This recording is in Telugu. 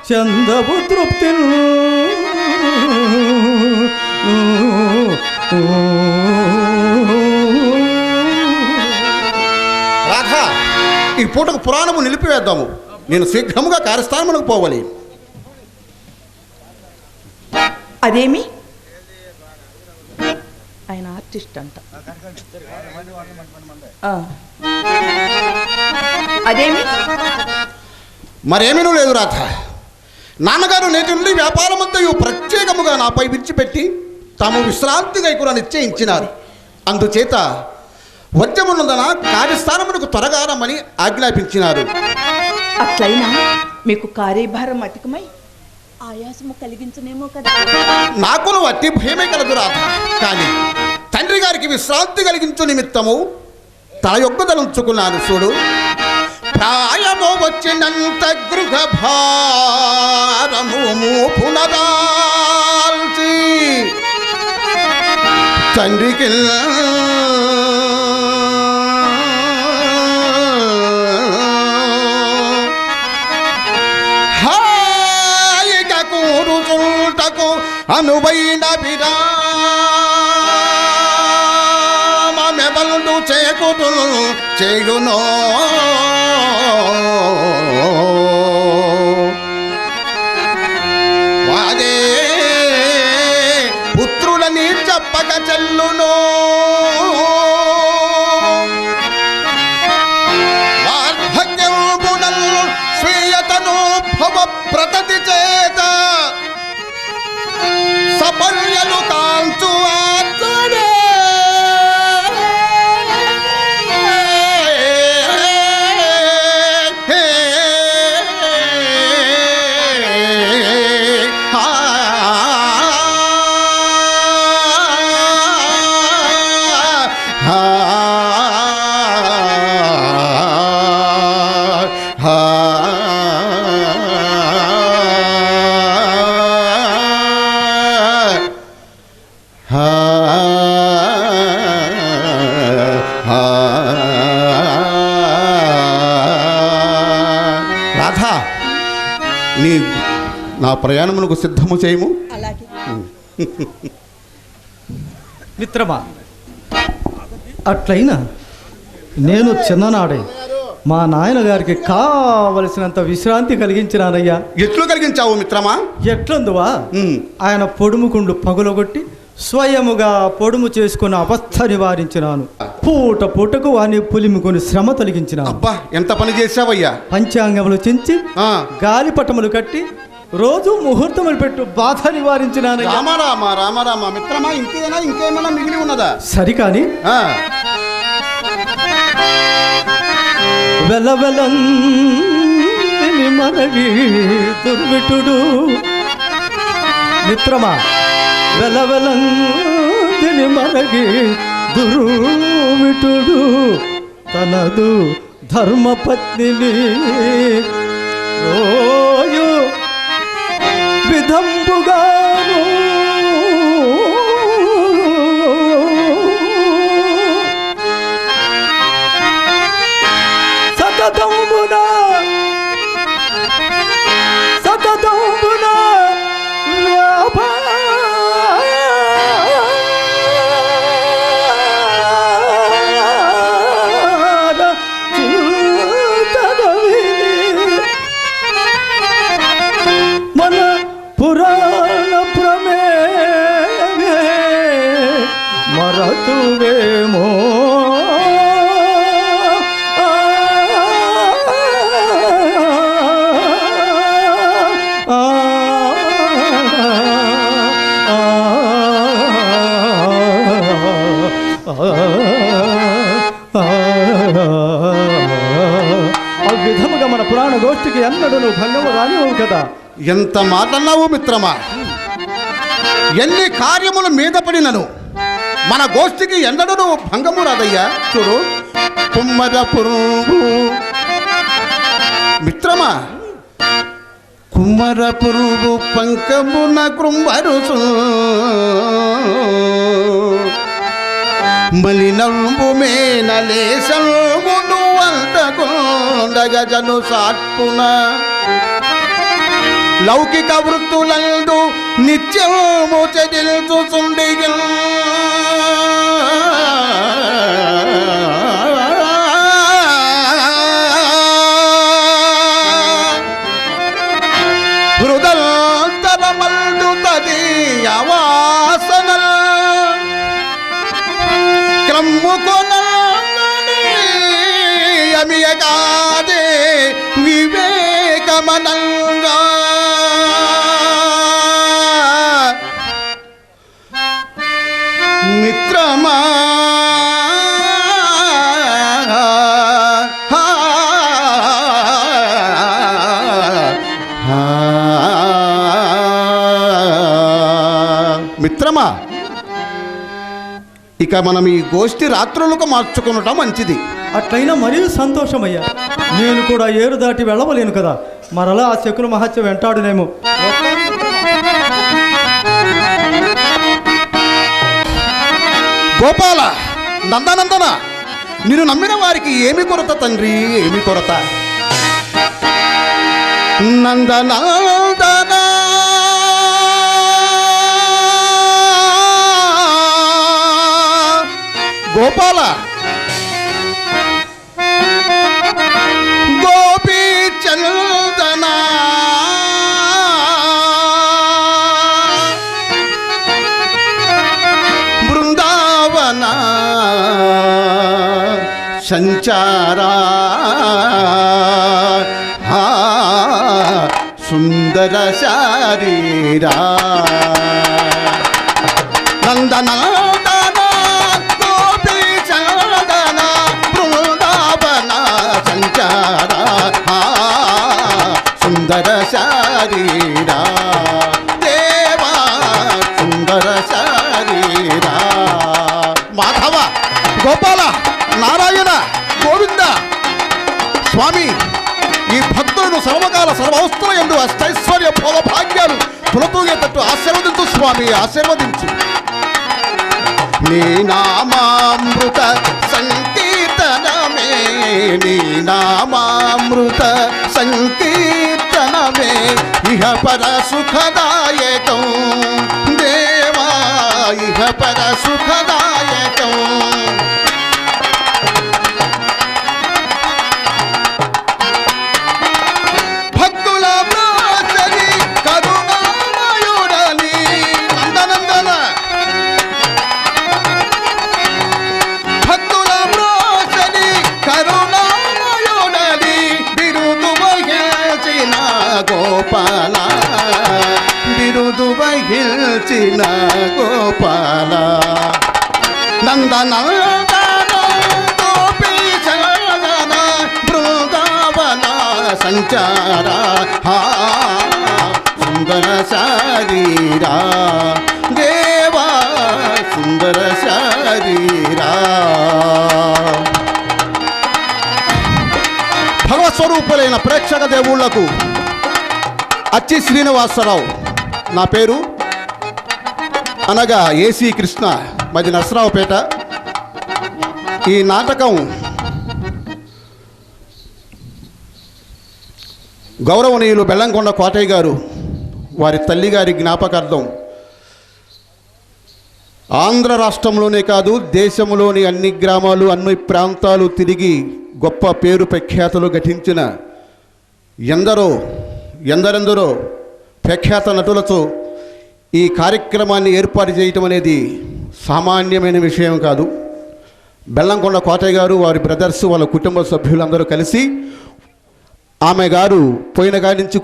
చందపు తృప్తి రాధా, ఈ పూటకు పురాణము నిలిపివేద్దాము. నేను శీఘ్రముగా కార్యస్థానమునకు పోవాలి. అదేమి ఆయన ఆర్టిస్ట్ అంట. అదేమి మరేమీనూ లేదు రాధ. నాన్నగారు నేటి నుండి వ్యాపారమంతయు ప్రత్యేకముగా నాపై విడిచిపెట్టి తాము విశ్రాంతి గైకున నిశ్చయించినారు. అందుచేత వద్యమునందన కార్యస్థానమునకు త్వరగా రమ్మని ఆజ్ఞాపించినారు. అట్లయినా మీకు కార్యభారం అధికమై ఆయాసము కలిగించనేమో కదా. నాకును అతి భయమే కలదు రాధ. కానీ తండ్రి గారికి విశ్రాంతి కలిగించు నిమిత్తము తల యొక్కదలుంచుకున్నాను. చూడు, ప్రాయము వచ్చినంత గృహ భారము పునరాల్చి తండ్రికి హాయిగా కూరుచుంటకు అనువైన విరామమెవలు చేకుతులు చేయునో వాదే పుత్రులని చెప్పక చెల్లునో వార్ధక్యమునల్ స్వీయతను భవ ప్రతతి చేత సపర్యలు కాంచు ఆచరే రాధా, నా ప్రయాణమునకు సిద్ధము చేయము. అలాగే మిత్రమా, అట్లయినా నేను చిన్ననాడే మా నాయనగారికి కావలసినంత విశ్రాంతి కలిగించినానయ్యా. ఎట్లు కలిగించావు మిత్రమా? ఎట్లందువా, ఆయన పొడుముకుండు పగులగొట్టి స్వయముగా పొడుము చేసుకుని అవస్థ నివారించినాను. పూట పూటకు వాని పులిముకొని శ్రమ తొలగించినాను. అబ్బా, ఎంత పని చేశావయ్యా! పంచాంగములు చించి గాలిపటములు కట్టి రోజు ముహూర్తములు పెట్టు బాధ నివారించినాను. రామ రామ రామ రామ మిత్రమా, ఇంకేనా ఇంకేమైనా మిగిలి ఉన్నదా? సరికాని వెలవెలని మనవి దుర్విటుడు మిత్రమా, వెలవెలందిని మనగి దుర్విటుడు తనదు ధర్మపత్నిని ఓయు విధంబుగాను సతతంబున మన పురాణ ప్రమే మన గోష్ఠికి ఎన్నడూ భంగము రానివ్వవు కదా. ఎంత మాటన్నావు మిత్రమా. ఎన్ని కార్యములు మీద పడినను మన గోష్ఠికి ఎన్నడూ భంగము రాదయ్యా. చూడు, కుమ్మర పురుగు మిత్రమా, కుమ్మర పురుగు పంకమున కృంభరుసు మలినంబు మేనలేసల్మును అంతకుండగజను సాత్పున లౌకిక వృత్తులందు నిత్యము చెదిల్చుచుండిగల్ హృదయంతరమందు తదీయ వాసనల్ క్రమ్ముకొనని అమియగాదే వివేకమనంగా మిత్రమా. మిత్రమా, ఇక మనం ఈ గోష్ఠి రాత్రులకు మార్చుకునటం మంచిది. అట్లయినా మరీ సంతోషమయ్యా. నేను కూడా ఏరు దాటి వెళ్ళవలేను కదా, మరలా ఆ శకున మహత్య వెంటాడునేమో. గోపాల, నందనందన, నిన్ను నమ్మిన వారికి ఏమి కొరత తండ్రి, ఏమి కొరత. నందనందన గోపాల, గోపీ చందన బృందావన సంచారా సుందర శారీరా నందన సుందర శారీరా దేవా సుందర శారీరా. మాధవ, గోపాల, నారాయణ, గోవింద స్వామి, ఈ భక్తులను సర్వకాల సర్వవస్తుల యందు అష్టైశ్వర్య భోగ భాగ్యాలు తులతూగేటట్టు ఆశీర్వదించు స్వామి, ఆశీర్వదించు. నీ నామామృత సంకీర్తనమే, నీ నామామృత సంకీర్తనమే ఇహ పర సుఖదాయకం దేవా, ఇహ పర సుఖదాయకం. భక్తుల ప్రోసరి కరుణామయుడని నందనందన, భక్తుల ప్రోసరి కరుణామయుడని బిరుదు వహించిన గోపాల, బిరుదు వహించిన గోపాల. నందనందన గోపీ చందన బృందావన సంచార సుందర శారీరా దేవా సుందర శారీరా. భగవత్స్వరూపులైన ప్రేక్షక దేవుళ్లకు అచ్చి శ్రీనివాసరావు నా పేరు, అనగా ఏసీ కృష్ణ, మాది నరసరావుపేట. ఈ నాటకం గౌరవనీయులు బెల్లంకొండ కోటయ్య గారు వారి తల్లిగారి జ్ఞాపకార్థం ఆంధ్ర రాష్ట్రంలోనే కాదు దేశంలోని అన్ని గ్రామాలు అన్ని ప్రాంతాలు తిరిగి గొప్ప పేరు ప్రఖ్యాతులు గఠించిన ఎందరెందరో ప్రఖ్యాత నటులతో ఈ కార్యక్రమాన్ని ఏర్పాటు చేయటం అనేది సామాన్యమైన విషయం కాదు. బెల్లంకొండ కోటయ్య గారు, వారి బ్రదర్స్, వాళ్ళ కుటుంబ సభ్యులందరూ కలిసి ఆమె గారు పోయిన కాడి నుంచి